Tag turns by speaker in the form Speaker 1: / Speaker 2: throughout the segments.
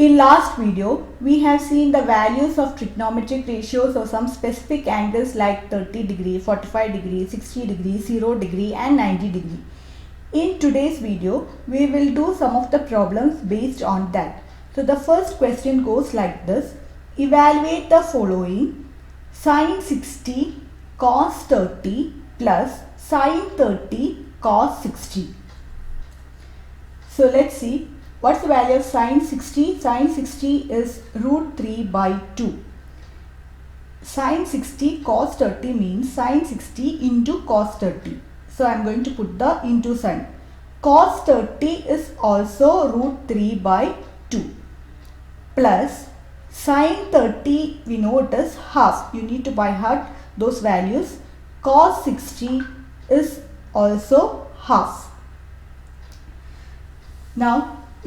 Speaker 1: In last video, we have seen the values of trigonometric ratios of some specific angles like 30 degree, 45 degree, 60 degree, 0 degree and 90 degree. In today's video, we will do some of the problems based on that. So the first question goes like this. Evaluate the following: sin 60 cos 30 plus sin 30 cos 60. So let's see. What's the value of sin 60? Sin 60 is root 3 by 2. Sin 60 cos 30 means sin 60 into cos 30. So I am going to put the into sign. Cos 30 is also root 3 by 2 plus sin 30, we know it is half. You need to by heart those values. Cos 60 is also half. Now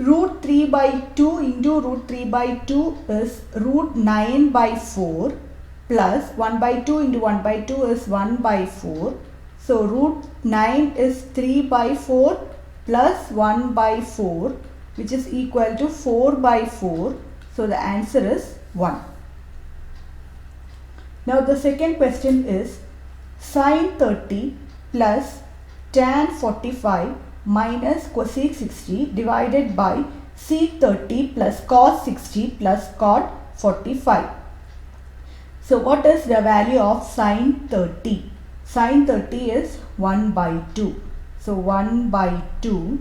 Speaker 1: root 3 by 2 into root 3 by 2 is root 9 by 4 plus 1 by 2 into 1 by 2 is 1 by 4. So root 9 is 3 by 4 plus 1 by 4, which is equal to 4 by 4. So the answer is 1. Now the second question is sin 30 plus tan 45 minus cosec 60 divided by sec 30 plus cos 60 plus cot 45. So what is the value of sin 30? Sin 30 is 1 by 2. So 1 by 2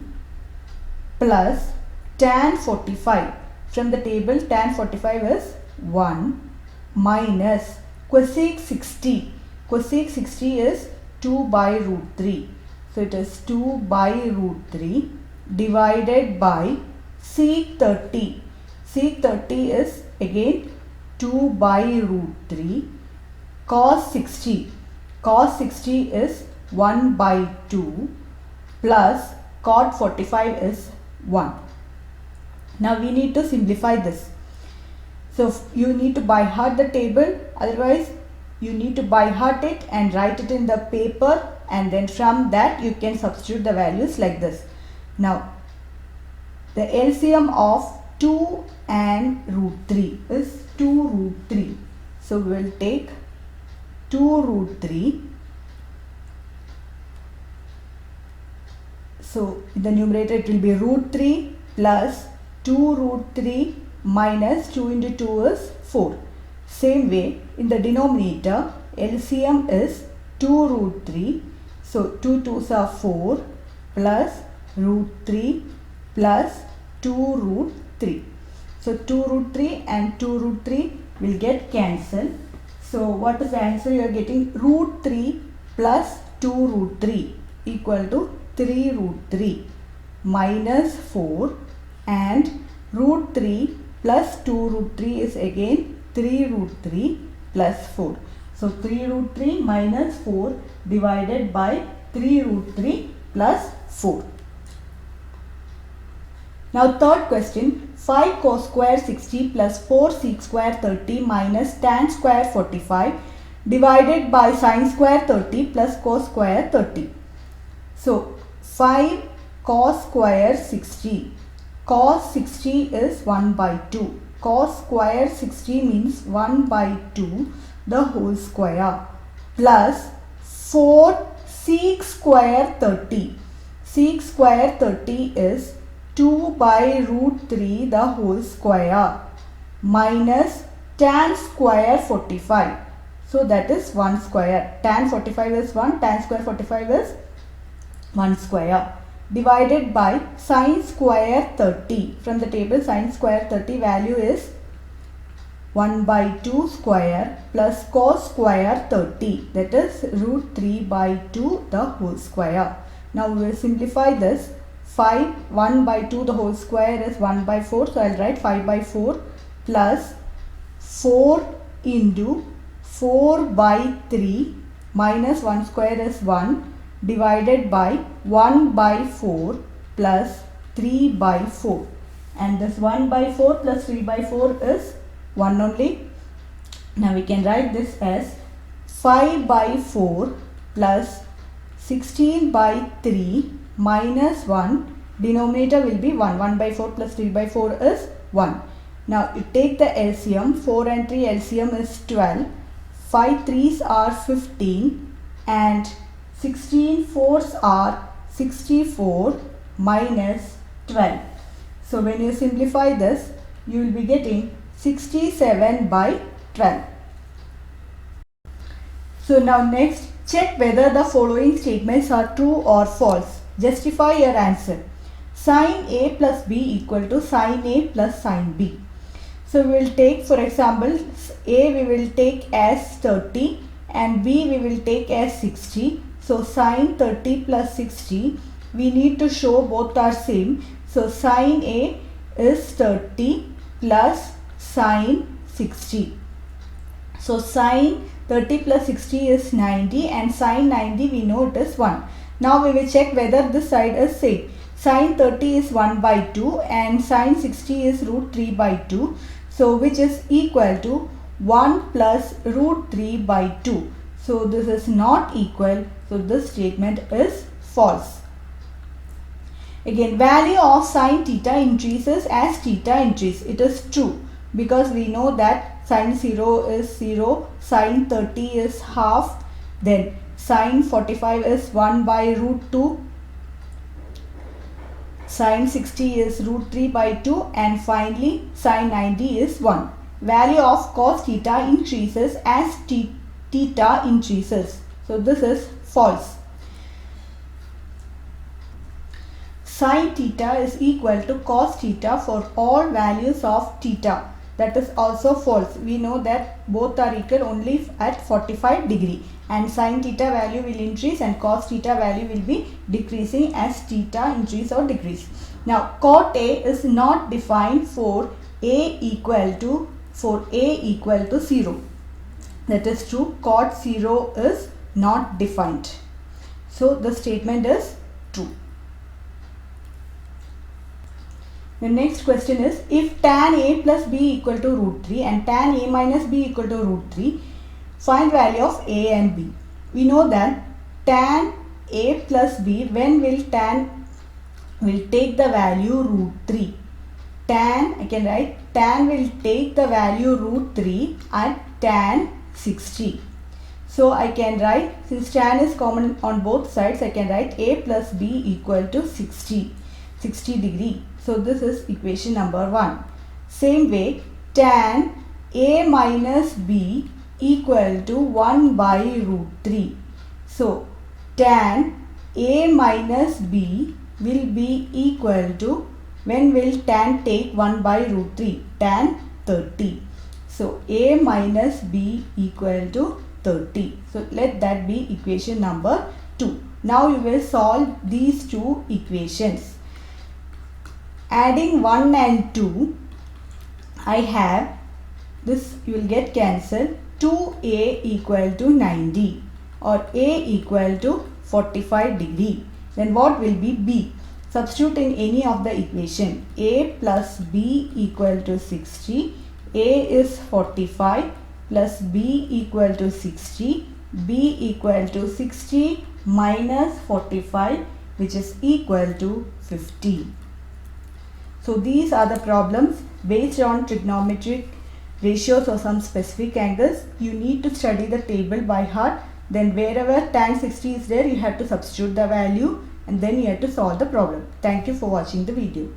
Speaker 1: plus tan 45. From the table, tan 45 is 1 minus cosec 60. Cosec 60 is 2 by root 3. So it is 2 by root 3 divided by sec 30. Sec 30 is again 2 by root 3. Cos 60. Cos 60 is 1 by 2 plus cot 45 is 1. Now we need to simplify this. So you need to by heart the table, otherwise you need to by heart it and write it in the paper, and then from that you can substitute the values like this. Now the LCM of 2 and root 3 is 2 root 3. So we will take 2 root 3. So in the numerator it will be root 3 plus 2 root 3 minus 2 into 2 is 4. Same way in the denominator LCM is 2 root 3. So 2 2s are 4 plus root 3 plus 2 root 3. So 2 root 3 and 2 root 3 will get cancelled. So what is the answer? You are getting root 3 plus 2 root 3 equal to 3 root 3 minus 4, and root 3 plus 2 root 3 is again 3 root 3 plus 4. So 3 root 3 minus 4 divided by 3 root 3 plus 4. Now third question, 5 cos square 60 plus 4 sec square 30 minus tan square 45 divided by sin square 30 plus cos square 30. So 5 cos square 60. Cos 60 is 1 by 2. Cos square 60 means 1 by 2 the whole square plus 4 sec square 30. Sec square 30 is 2 by root 3 the whole square minus tan square 45. So that is 1 square. Tan 45 is 1, tan square 45 is 1 square divided by sin square 30. From the table sin square 30 value is 1 by 2 square plus cos square 30, that is root 3 by 2 the whole square. Now we will simplify this. 1 by 2 the whole square is 1 by 4. So I will write 5 by 4 plus 4 into 4 by 3 minus 1 square is 1 divided by 1 by 4 plus 3 by 4. And this 1 by 4 plus 3 by 4 is 1 only. Now we can write this as 5 by 4 plus 16 by 3 minus 1, denominator will be 1. 1 by 4 plus 3 by 4 is 1. Now you take the LCM, 4 and 3 LCM is 12, 5 3s are 15 and 16 4s are 64 minus 12. So when you simplify this, you will be getting 67 by 12. So now next, check whether the following statements are true or false. Justify your answer. Sin A plus B equal to sin A plus sin B. So we will take, for example, A we will take as 30 and B we will take as 60. So sin 30 plus 60, we need to show both are same. So sin A is 30 plus sin 60. So sin 30 plus 60 is 90 and sin 90 we know it is 1. Now we will check whether this side is same. Sin 30 is 1 by 2 and sin 60 is root 3 by 2. So which is equal to 1 plus root 3 by 2. So this is not equal. So this statement is false. Again, value of sin theta increases as theta increases. It is true because we know that sin 0 is 0, sin 30 is half, then sin 45 is 1 by root 2, sin 60 is root 3 by 2 and finally sin 90 is 1. Value of cos theta increases as theta increases. So this is false. Sin theta is equal to cos theta for all values of theta. That is also false. We know that both are equal only at 45 degree and sin theta value will increase and cos theta value will be decreasing as theta increase or decrease. Now cot A is not defined for A equal to 0. That is true. Cot 0 is not defined. So the statement is true. The next question is, if tan A plus B equal to root 3 and tan A minus B equal to root 3, find value of A and B. We know that tan A plus B, when will tan will take the value root 3. Tan, I can write, tan will take the value root 3 at tan 60. So I can write, since tan is common on both sides, I can write A plus B equal to 60 degree. So this is equation number 1. Same way, tan A minus B equal to 1 by root 3. So tan A minus B will be equal to, when will tan take 1 by root 3? Tan 30. So A minus B equal to 30. So let that be equation number 2. Now you will solve these two equations. Adding 1 and 2, I have this, you will get cancelled. 2A equal to 90 or A equal to 45 degree. Then what will be B? Substitute in any of the equation. A plus B equal to 60. A is 45 plus B equal to 60. B equal to 60 minus 45, which is equal to 50. So these are the problems based on trigonometric ratios or some specific angles. You need to study the table by heart. Then wherever tan 60 is there, you have to substitute the value and then you have to solve the problem. Thank you for watching the video.